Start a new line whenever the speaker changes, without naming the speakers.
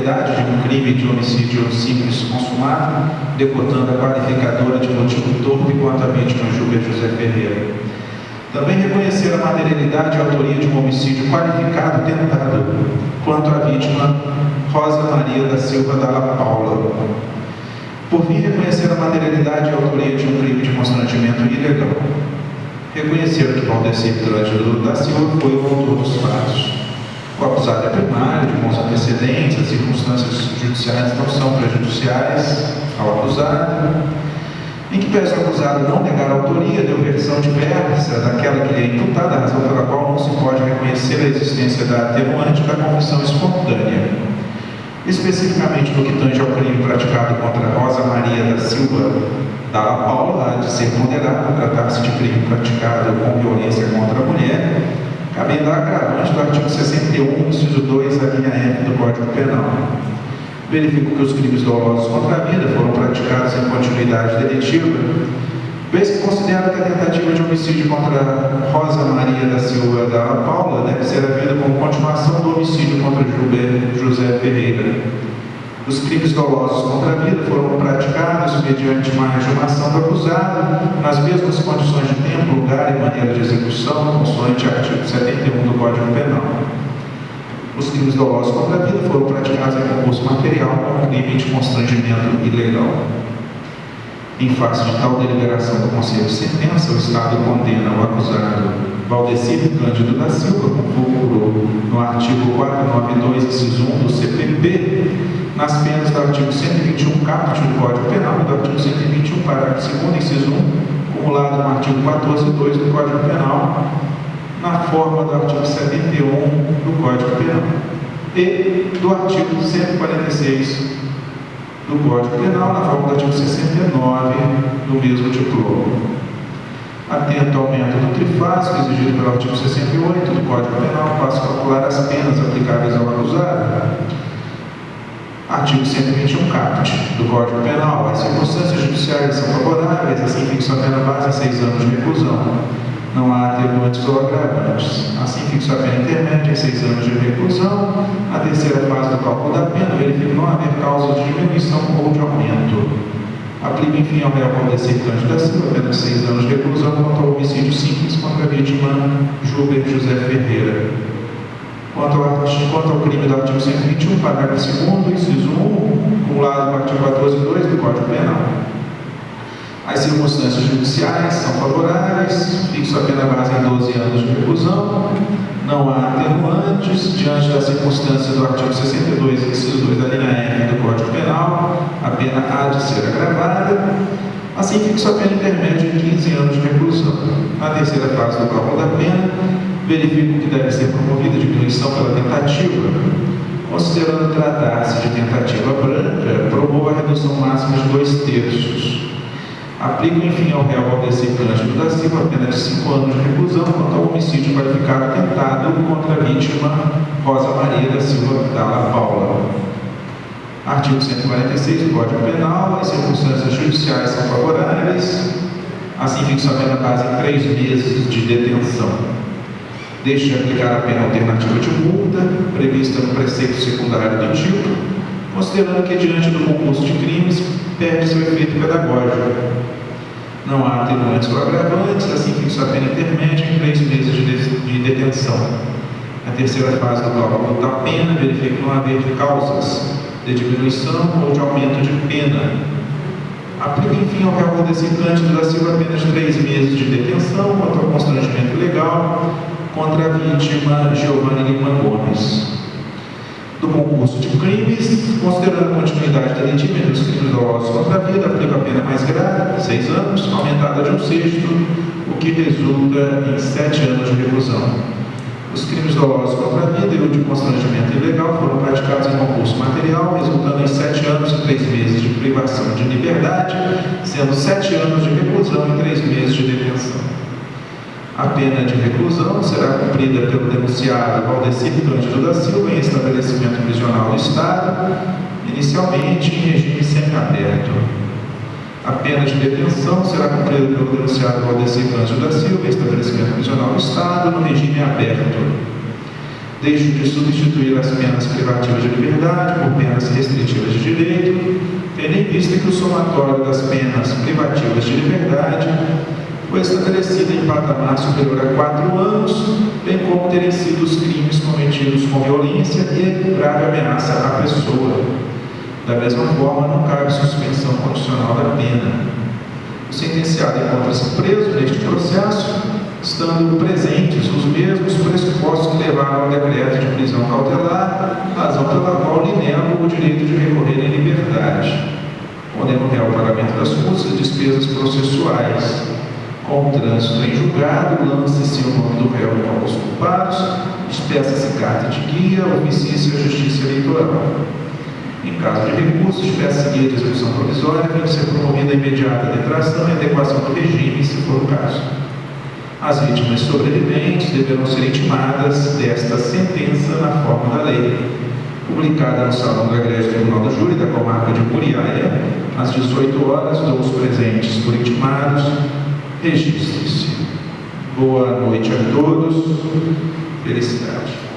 de um crime de homicídio simples consumado, decotando a qualificadora de motivo torpe quanto à vítima Júlia José Ferreira. Também reconhecer a materialidade e autoria de um homicídio qualificado tentado quanto à vítima Rosa Maria da Silva Dalla Paula. Por fim, reconhecer a materialidade e autoria de um crime de constrangimento ilegal. Reconhecer que Valdecir Cândido da Silva foi o autor dos fatos. O acusado é primário, de bons antecedentes, as circunstâncias judiciais não são prejudiciais ao acusado. Em que pese o acusado não negar a autoria, deu versão diversa daquela que lhe é imputada, a razão pela qual não se pode reconhecer a existência da atenuante da confissão espontânea. Especificamente no que tange ao crime praticado contra Rosa Maria da Silva Dalla Paula, há de ser ponderado tratar-se de crime praticado com violência contra a mulher, cabendo a agravante do artigo 61, inciso 2, a linha F do Código Penal. Verifico que os crimes dolosos contra a vida foram praticados em continuidade delitiva, vez que considero que a tentativa de homicídio contra Rosa Maria da Silva Dalla Paula deve ser havida como continuação do homicídio contra José Ferreira. Os crimes dolosos contra a vida foram praticados mediante uma exumação do acusado, nas mesmas condições de tempo, lugar e maneira de execução, consoante artigo 71 do Código Penal. Os crimes dolosos contra a vida foram praticados em concurso material com crime de constrangimento ilegal. Em face de tal deliberação do Conselho de Sentença, o Estado condena o acusado Valdecir Cândido da Silva, com fulcro no artigo 492, inciso 1 do CPP, nas penas do artigo 121, caput do Código Penal e do artigo 121, parágrafo 2º, inciso 1, cumulado no artigo 14.2 do Código Penal, na forma do artigo 71 do Código Penal e do artigo 146 do Código Penal, na forma do artigo 69 do mesmo diploma. Atento ao método trifásico exigido pelo artigo 68 do Código Penal, passo a calcular as penas aplicáveis ao acusado. Artigo 121, caput do Código Penal. As circunstâncias judiciais são favoráveis, assim fixa a pena base em 6 anos de reclusão. Não há atenuantes ou agravantes. Assim fixa a pena intermédia em 6 anos de reclusão. Na terceira fase do cálculo da pena, verifico não haver causa de diminuição ou de aumento. Aplica, enfim, ao réu Valdecir Cândido da Silva a pena de 6 anos de reclusão quanto ao homicídio simples contra a vítima Júlia José Ferreira. Quanto ao crime do artigo 121, parágrafo 2º, inciso 1, cumulado no artigo 14.2 do Código Penal. As circunstâncias judiciais são favoráveis, fixo a pena base em 12 anos de reclusão, não há atenuantes, diante da circunstância do artigo 62, inciso 2 da linha F do Código Penal, a pena há de ser agravada, assim fixo a pena intermédia em 15 anos de reclusão. Na terceira fase do cálculo da pena, verifico que deve ser promovida a diminuição pela tentativa. Considerando tratar-se de tentativa branca, promovo a redução máxima de 2/3. Aplico, enfim, ao réu Valdecir Cândido da Silva a pena de 5 anos de reclusão quanto ao homicídio qualificado tentado contra a vítima Rosa Maria da Silva Dalla Paula. Artigo 146 do Código Penal. As circunstâncias judiciais são favoráveis. Assim fixo a pena base em 3 meses de detenção. Deixe de aplicar a pena alternativa de multa, prevista no preceito secundário do título, considerando que, diante do concurso de crimes, perde seu efeito pedagógico. Não há atenuantes ou agravantes, assim fixo a pena intermédia em 3 meses de detenção. Na terceira fase do cálculo da pena, verifico não haver causas de diminuição ou de aumento de pena. Aplico, enfim, ao réu Valdecir Cândido da Silva apenas 3 meses de detenção quanto ao constrangimento ilegal contra a vítima Giovanni Lima Gomes. Do concurso de crimes, considerando a continuidade delitiva entre os crimes dolosos contra a vida, aplico a pena mais grave, 6 anos, aumentada de 1/6, o que resulta em 7 anos de reclusão. Os crimes dolosos contra a vida e o de constrangimento ilegal foram praticados em concurso material, resultando em 7 anos e 3 meses de privação de liberdade, sendo 7 anos de reclusão e 3 meses de detenção. A pena de reclusão será cumprida pelo denunciado Valdecir Cândido da Silva em estabelecimento prisional do Estado, inicialmente em regime semiaberto. A pena de detenção será cumprida pelo denunciado Valdecir Cândido da Silva em estabelecimento prisional do Estado, no regime aberto. Deixo de substituir as penas privativas de liberdade por penas restritivas de direito, tendo em vista que o somatório das penas privativas de liberdade foi estabelecido em patamar superior a 4 anos, bem como terem sido os crimes cometidos com violência e grave ameaça à pessoa. Da mesma forma, não cabe suspensão condicional da pena. O sentenciado encontra-se preso neste processo, estando presentes os mesmos pressupostos que levaram ao decreto de prisão cautelar, razão pela qual lhe nego o direito de recorrer em liberdade. Condeno o réu ao pagamento das custas e despesas processuais. Com o trânsito em julgado, lance-se o nome do réu em aos culpados, despeça-se carta de guia, oficie-se a Justiça Eleitoral. Em caso de recurso, espécie guia de execução provisória, tem de ser promovida a imediata detração e adequação do regime, se for o caso. As vítimas sobreviventes deverão ser intimadas desta sentença na forma da lei, publicada no Salão do Egrégio Tribunal do Júri da Comarca de Muriaia, às 18 horas, dou os presentes por intimados, registre-se. Boa noite a todos, felicidade.